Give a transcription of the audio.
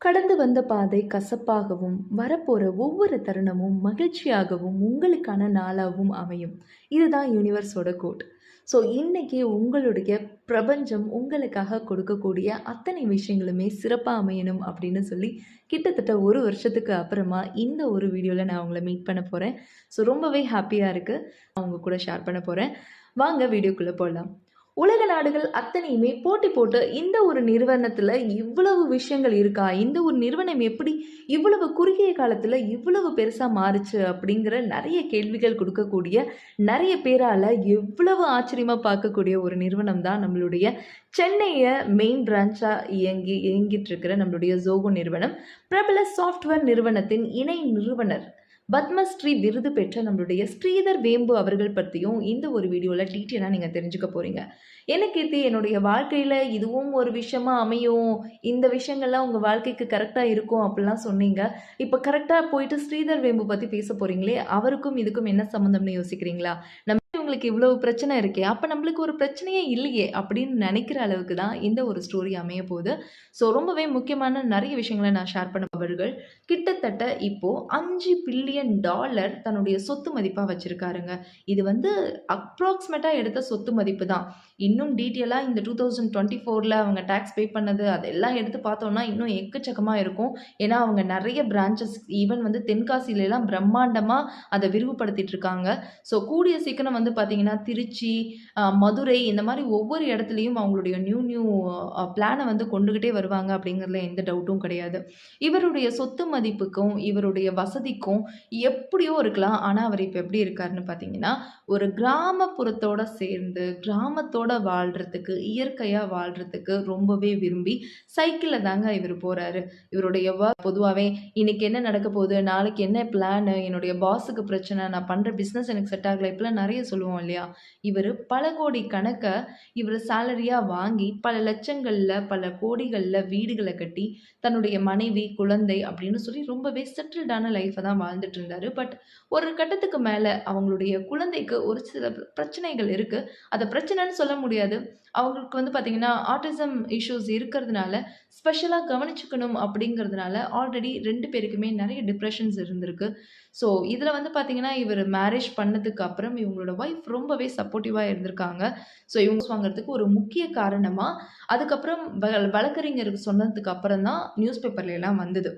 கடந்து வந்த பாதை கசப்பாகவும், வரப்போற ஒவ்வொரு தருணமும் மகிழ்ச்சியாகவும், உங்களுக்கான நாளாகவும் அமையும். இதுதான் யூனிவர்ஸோட கோட். ஸோ, இன்னைக்கு உங்களுடைய பிரபஞ்சம் உங்களுக்காக கொடுக்கக்கூடிய அத்தனை விஷயங்களுமே சிறப்பா அமையணும் அப்படின்னு சொல்லி, கிட்டத்தட்ட 1 வருஷத்துக்கு அப்புறமா இந்த ஒரு வீடியோல நான் உங்கள மீட் பண்ண போறேன். ஸோ, ரொம்பவே ஹேப்பியா இருக்கு. நான் உங்க கூட ஷேர் பண்ண போறேன். வாங்க வீடியோக்குள்ள போலாம். உலக நாடுகள் அத்தனையுமே போட்டி போட்டு இந்த ஒரு நிறுவனத்துல இவ்வளவு விஷயங்கள் இருக்கா? இந்த ஒரு நிறுவனம் எப்படி இவ்வளவு குறுகிய காலத்துல இவ்வளவு பெருசா மாறுச்சு? அப்படிங்கிற நெறைய கேள்விகள் குடுக்கக்கூடிய, நெறைய பேரால எவ்வளவு ஆச்சரியமா பார்க்கக்கூடிய ஒரு நிறுவனம் தான் நம்மளுடைய சென்னைய மெயின் பிரான்ச்சா இயங்கிட்டு இருக்கிற நம்மளுடைய Zoho நிறுவனம். பிரபல சாஃப்ட்வேர் நிறுவனத்தின் இணை நிறுவனர் பத்மஸ்ரீ விருது பெற்ற நம்மளுடைய ஸ்ரீதர் வேம்பு அவர்கள் பத்தியும் இந்த ஒரு வீடியோல டீட்டெயிலா நீங்க தெரிஞ்சுக்க போறீங்க. என்ன கீர்த்தி, என்னுடைய வாழ்க்கையில இதுவும் ஒரு விஷயமா அமையும். இந்த விஷயங்கள்லாம் உங்க வாழ்க்கைக்கு கரெக்ட்டா இருக்கும் அப்படிலாம் சொன்னீங்க. இப்ப கரெக்ட்டா போயிட்டு ஸ்ரீதர் வேம்பு பத்தி பேச போறீங்களே, அவருக்கும் இதுக்கும் என்ன சம்மந்தம்னு யோசிக்கிறீங்களா? உங்களுக்கு இவ்வளவு பிரச்சனை இருக்கே, அப்ப நம்மளுக்கு ஒரு பிரச்சனையே இல்லையே அப்படின்னு நினைக்கிற அளவுக்கு தான் இந்த ஒரு ஸ்டோரி அமைய போகுது. ஸோ ரொம்பவே முக்கியமான நெறைய விஷயங்கள நான் ஷேர் பண்ண அவர்கள் கிட்டத்தட்ட இப்போ $5 பில்லியன் தன்னுடைய சொத்து மதிப்பா வச்சிருக்காருங்க. இது வந்து அப்ராக்ஸிமேட்டா எடுத்த சொத்து மதிப்பு தான். இன்னும் டீட்டெயிலா இந்த 2024ல அவங்க டாக்ஸ் பே பண்ணது அதெல்லாம் எடுத்து பார்த்தோம்னா, இன்னும் எக்கச்சக்கமா இருக்கும். ஏன்னா, அவங்க நெறைய பிரான்ச்சஸ் ஈவன் வந்து தென்காசிலலாம் பிரம்மாண்டமா அத விரிவுபடுத்திட்டு இருக்காங்க. ஸோ கூடிய சீக்கிரம் வந்து பார்த்தீங்கன்னா, திருச்சி, மதுரை இந்த மாரி ஒவ்வொரு இடத்துலயும் அவங்களுடைய நியூ பிளான வந்து கொண்டுகிட்டே வருவாங்க அப்படிங்கிறதுல எந்த டவுட்டும் கிடையாது. இவருடைய சொத்து மதிப்புக்கும், இவருடைய வசதிக்கும் எப்படியோ இருக்கலாம். ஆனா, அவர் இப்ப எப்படி இருக்காருன்னு பார்த்தீங்கன்னா, ஒரு கிராமப்புறத்தோட சேர்ந்து, கிராமத்தோட வாழ்றதுக்கு, இயற்கையா வாழ்றதுக்கு ரொம்பவே விரும்பி சைக்கிள்ல தாங்க இவரு போறாரு. இவருடைய பொதுவாவே இன்னைக்கு என்ன நடக்க போகுது? நாளைக்கு என்ன பிளானு? என்னுடைய பாஸுக்கு பிரச்சனை. நான் பண்ற பிசினஸ் எனக்கு செட் ஆகல. இப்படிலாம் நெறைய சொல்லுவோம் இல்லையா? இவரு பல கோடி கணக்க இவரு சேலரியா வாங்கி, பல லட்சங்கள்ல, பல கோடிகள்ல வீடுகள கட்டி, தன்னுடைய மனைவி, குழந்தை அப்படின்னு சொல்லி ரொம்பவே செட்டில்டான லைஃப்ப தான் வாழ்ந்துட்டு இருந்தாரு. பட் ஒரு கட்டத்துக்கு மேல அவங்களுடைய குழந்தைக்கு ஒரு சில பிரச்சனைகள் இருக்கு. அத பிரச்சனைன்னு சொல்ல முடியாது. அவங்களுக்கு வந்து பார்த்தீங்கன்னா, ஆட்டிசம் இஷ்யூஸ் இருக்கிறதுனால, ஸ்பெஷலா கவனிச்சுக்கணும் அப்படிங்கிறதுனால, ஆல்ரெடி 2 பேருக்குமே நெறைய டிப்ரஷன்ஸ் இருந்திருக்கு. ஸோ, இதில வந்து பார்த்தீங்கன்னா, இவரு மேரேஜ் பண்ணதுக்கு அப்புறம் இவங்களோட ஒய்ஃப் ரொம்பவே சப்போர்ட்டிவா இருந்திருக்காங்க. ஸோ, இவங்க வாங்குறதுக்கு ஒரு முக்கிய காரணமா, அதுக்கப்புறம் வழக்கறிஞருக்கு சொன்னதுக்கு அப்புறம் தான் நியூஸ் பேப்பர்ல எல்லாம் வந்தது.